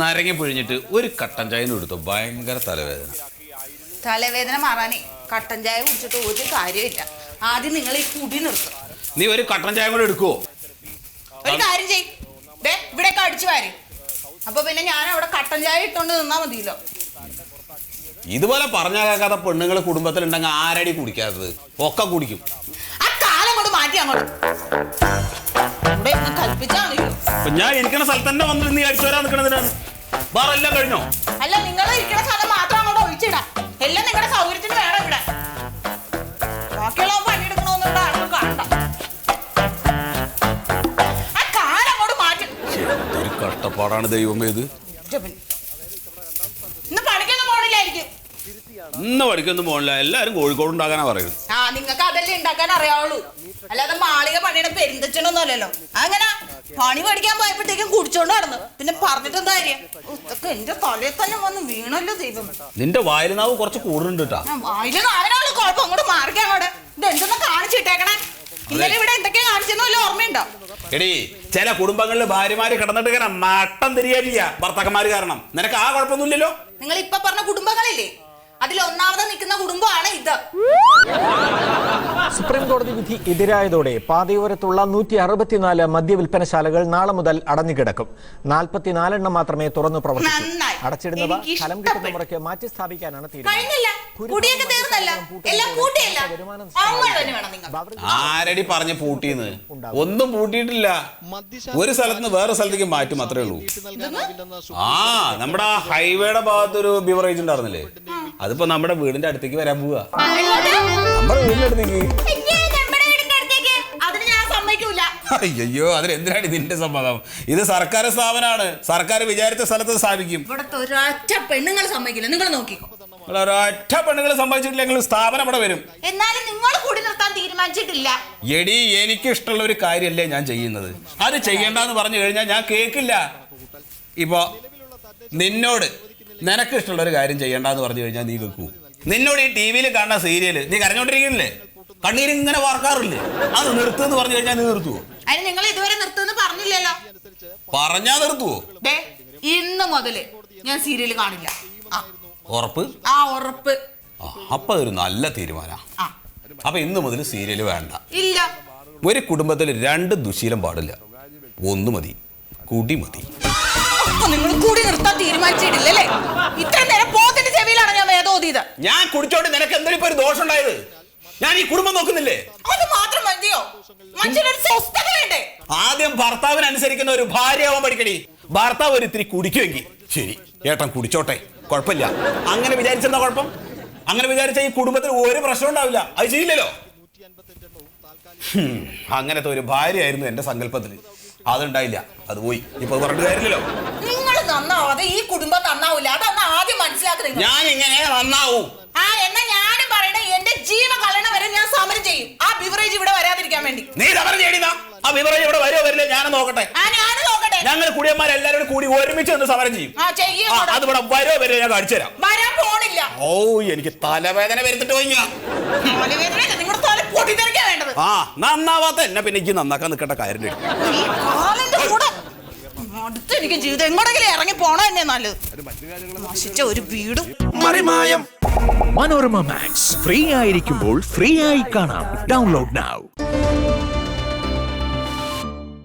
നാരങ്ങ പിഴിഞ്ഞിട്ട് ഒരു കട്ടൻ ചായ എടുത്തു. ഭയങ്കര തലവേദന. തലവേദന മാറാനേ കട്ടൻ ചായ കുടിച്ചിട്ട് ഒരു കാര്യമില്ല. ആദ്യം നിങ്ങൾ ഈ കുടി നിർത്തും. നീ ഒരു കട്ടൻ ചായ കൂടെ എടുക്കുവോ? ഒരു കാര്യം ചെയ്, ഇവിടെയൊക്കെ അടിച്ചു വാരി. അപ്പൊ പിന്നെ ഞാൻ അവിടെ കട്ടൻ ചായ ഇട്ടോണ്ട് നിന്നാ മതിയല്ലോ. ഇതുപോലെ പറഞ്ഞാൽ കേൾക്കാത്ത പെണ്ണുങ്ങൾ കുടുംബത്തിലുണ്ടെങ്കിൽ ആരടി കുടിക്കാത്തത്? ഒക്കെ കുടിക്കും. ആ കാലം കൊണ്ട് മാറ്റി അങ്ങോട്ട് കൽപ്പിച്ചാ മതിയോ? ഞാൻ ഇരിക്കുന്ന സ്ഥലത്ത് തന്നെ വന്നിട്ട് നീ അടിച്ചു വരാൻ നിൽക്കണതിനാണ്. വേറെ എല്ലാം കഴിഞ്ഞോ? അല്ല, നിങ്ങൾ ഇരിക്കുന്ന സ്ഥലം മാത്രം അങ്ങോട്ട് ഒഴിച്ചിടാം. എല്ലാം നിങ്ങളുടെ സൗകര്യത്തിന് വേണം ഇവിടെ. ബാക്കിയുള്ള പണിയെടുക്കണമെന്ന് ഇവിടെ ആർക്കും കാണണ്ട. ആ കാലം അങ്ങോട്ട് മാറ്റി. ഒരു കഷ്ടപ്പാടാണ് ദൈവമേ ഇത്. ഇന്ന് പണിക്കൊന്നും പോണില്ലായിരിക്കും. ഇന്ന് പഠിക്കൊന്നും പോകണില്ല. എല്ലാരും കോഴിക്കോട് ഉണ്ടാക്കാനാ പറയുന്നത്. ആ, നിങ്ങൾക്ക് അതല്ലേ ഉണ്ടാക്കാൻ അറിയാവുള്ളൂ. അല്ലാതെ മാളിക പണിയുടെ പെരുന്തച്ചനൊന്നും അല്ലല്ലോ. അങ്ങനെ പണി പഠിക്കാൻ പോയപ്പോഴത്തേക്കും കുടിച്ചോണ്ട് നടന്നു. പിന്നെ പറഞ്ഞിട്ടെന്താ കാര്യം? ഇതൊക്കെ എന്റെ തലയിൽ തന്നെ വന്ന് വീണല്ലോ ദൈവം. നിന്റെ വായിലുനാവ് കുറച്ച് കൂടുതലുണ്ട് കേട്ടാ. വായില് നാവിനാള് കുഴപ്പം. അങ്ങോട്ട് മാറിക്കാൻ അങ്ങോട്ട്. ഇത് എന്തെന്നാ കാണിച്ചിട്ടേക്കണേ? ഇന്നലെ ഇവിടെ എന്തൊക്കെയാ കാണിച്ചെന്ന് വല്ല ഓർമ്മയുണ്ടോ? എടീ, ചില കുടുംബങ്ങളില് ഭാര്യമാര് കിടന്നിട്ട് ഇങ്ങനെ മട്ടം തിരിയാറ്റില്ല ഭർത്താക്കന്മാര് കാരണം. നിനക്ക് ആ കുഴപ്പമൊന്നുമില്ലല്ലോ. നിങ്ങൾ ഇപ്പൊ പറഞ്ഞ കുടുംബങ്ങളില്ലേ, അതിൽ ഒന്നാമത് നിൽക്കുന്ന കുടുംബമാണ് ഇത്. സുപ്രീം കോടതി വിധി എതിരായതോടെ പാതയോരത്തുള്ള 164 മദ്യവിൽപ്പനശാലകൾ നാളെ മുതൽ അടഞ്ഞുകിടക്കും. 44 മാത്രമേ തുറന്നു പ്രവർത്തിക്കൂ. അടച്ചിടുന്നവ ഫലം കിട്ടുന്ന മുറയ്ക്ക് മാറ്റി സ്ഥാപിക്കാനാണ് ആരടി പറഞ്ഞ് പൂട്ടിന്ന്? ഒന്നും പൂട്ടിയിട്ടില്ല. ഒരു സ്ഥലത്ത് വേറെ സ്ഥലത്തേക്ക് മാറ്റും, അത്രേ ഉള്ളൂ. ആ, നമ്മുടെ ആ ഹൈവേയുടെ ഭാഗത്തൊരു ബിവറേജ് ഉണ്ടായിരുന്നില്ലേ, അതിപ്പോ നമ്മുടെ വീടിന്റെ അടുത്തേക്ക് വരാൻ പോവാ. നമ്മുടെ വീടിന്റെ അടുത്തേക്ക്. അയ്യോ, അതിനെന്തിനാണ് ഇതിന്റെ സമ്മതം? ഇത് സർക്കാർ സ്ഥാപനമാണ്. സർക്കാർ വിചാരിച്ച സ്ഥലത്ത് സ്ഥാപിക്കും. ഒരൊറ്റ പെണ്ണുങ്ങൾ സമ്മതിക്കില്ല. നിങ്ങൾ നോക്കിക്കോ. ഒരൊറ്റ പെണ്ണുങ്ങൾ സമ്മതിച്ചിട്ടില്ലെങ്കിൽ സ്ഥാപനം അവിടെ വരും. എന്നാലും നിങ്ങൾ കൂടി നിർത്താൻ തീരുമാനിച്ചിട്ടില്ല. എടി, എനിക്ക് ഇഷ്ടമുള്ള ഒരു കാര്യമല്ലേ ഞാൻ ചെയ്യുന്നത്. അത് ചെയ്യണ്ടെന്ന് പറഞ്ഞു കഴിഞ്ഞാൽ ഞാൻ കേൾക്കില്ല. ഇപ്പോ നിന്നോട് നിനക്ക് ഇഷ്ടമുള്ള ഒരു കാര്യം ചെയ്യണ്ടെന്ന് പറഞ്ഞു കഴിഞ്ഞാൽ നീ കേൾക്കൂ. നിന്നോട് ഈ ടി വിയിൽ കാണുന്ന സീരിയല് നീ കരഞ്ഞോണ്ടിരിക്കുന്നില്ലേ, കണ്ണീരിങ്ങനെ വാർക്കാറില്ലേ, അത് നിർത്തുന്ന് പറഞ്ഞു കഴിഞ്ഞാൽ നീ നിർത്തുവോ? അതിന് നിങ്ങൾ ഇതുവരെ നിർത്തുന്ന് പറഞ്ഞില്ലല്ലോ. പറഞ്ഞാ നിർത്തുവോ? ഇന്ന് മുതല് ഞാൻ സീരിയല് കാണില്ല. ഉറപ്പ്? ആ, ഉറപ്പ്. അപ്പൊ അതൊരു നല്ല തീരുമാനം. അപ്പൊ ഇന്ന് മുതൽ സീരിയല് വേണ്ട. ഇല്ല. ഒരു കുടുംബത്തിൽ 2 ദുശീലം പാടില്ല. 1 മതി, കുടി മതി. നിങ്ങൾ കൂടി നിർത്താൻ തീരുമാനിച്ചിട്ടില്ലല്ലേ? ഇത്ര നേരം പോത്തിന്റെ ചെവിയിലാണ് ഞാൻ വേദോതിയത്. ഞാൻ കുടിച്ചോണ്ട് നിനക്ക് എന്തെങ്കിലും ഒരു ദോഷം ഉണ്ടായത്? ഞാൻ ഈ കുടുംബം നോക്കുന്നില്ലേ? അത് മാത്രം മതിയോ? മനുഷ്യനൊരു സ്വസ്ഥത വേണ്ടേ? ആദ്യം ഭർത്താവിനനുസരിക്കുന്ന ഒരു ഭാര്യയാവാൻ പഠിക്കടി. ഭർത്താവ് ഒരു ഇത്തിരി കുടിക്കുമെങ്കിൽ ശരി, ഏട്ടൻ കുടിച്ചോട്ടെ, കുഴപ്പമില്ല. അങ്ങനെ വിചാരിച്ചെന്താ കുഴപ്പം? അങ്ങനെ വിചാരിച്ച ഈ കുടുംബത്തിൽ ഒരു പ്രശ്നം ഉണ്ടാവില്ല. അത് ചെയ്യില്ലല്ലോ. അങ്ങനത്തെ ഒരു ഭാര്യയായിരുന്നു എന്റെ സങ്കല്പത്തിൽ. അതുണ്ടായില്ല, അത് പോയി. ഇപ്പൊ പറഞ്ഞിട്ട് കാര്യമില്ലല്ലോ. നിങ്ങൾ നന്നാവാതെ ഈ കുടുംബം നന്നാവില്ല. അതൊന്ന് ആദ്യം മനസ്സിലാക്കുന്നത്. ഞാൻ ഇങ്ങനെ നന്നാവൂ? ആ, എന്നാ ഞാനും പറയണേ, എന്റെ ജീവ കളയണ വരെ ഞാൻ സമരം ചെയ്യും ആ ബിവറേജ് ഇവിടെ വരാതിരിക്കാൻ വേണ്ടി. നീ സമരം ചെയ്യണ? ആ ബിവറേജ് ഇവിടെ വരുമോ വരില്ല ഞാനും നോക്കട്ടെ. ഞങ്ങൾ കുടിയന്മാരെല്ലാരും കൂടി ഒരുമിച്ച് ഒന്ന് സമരം ചെയ്യും. അത് ഇവിടെ വരുമോ വരില്ല ഞാൻ കാണിച്ചു തരാം. വരാൻ പോണില്ല. ഓ, എനിക്ക് തലവേദന വരുത്തിട്ട് പോയി. ആ, നന്നാവാത്ത എന്നെ പിന്നെ എനിക്ക് നന്നാക്കാൻ നിൽക്കേണ്ട കാര്യം. അടുത്തെനിക്ക് ജീവിതം എങ്ങോട്ടെങ്കിലും ഇറങ്ങി പോണോ എന്നെ നല്ലത്. നശിച്ച ഒരു വീടും. മനോരമ മാക്സ് ഫ്രീ ആയിരിക്കുമ്പോൾ ഫ്രീ ആയി കാണാം. Download now.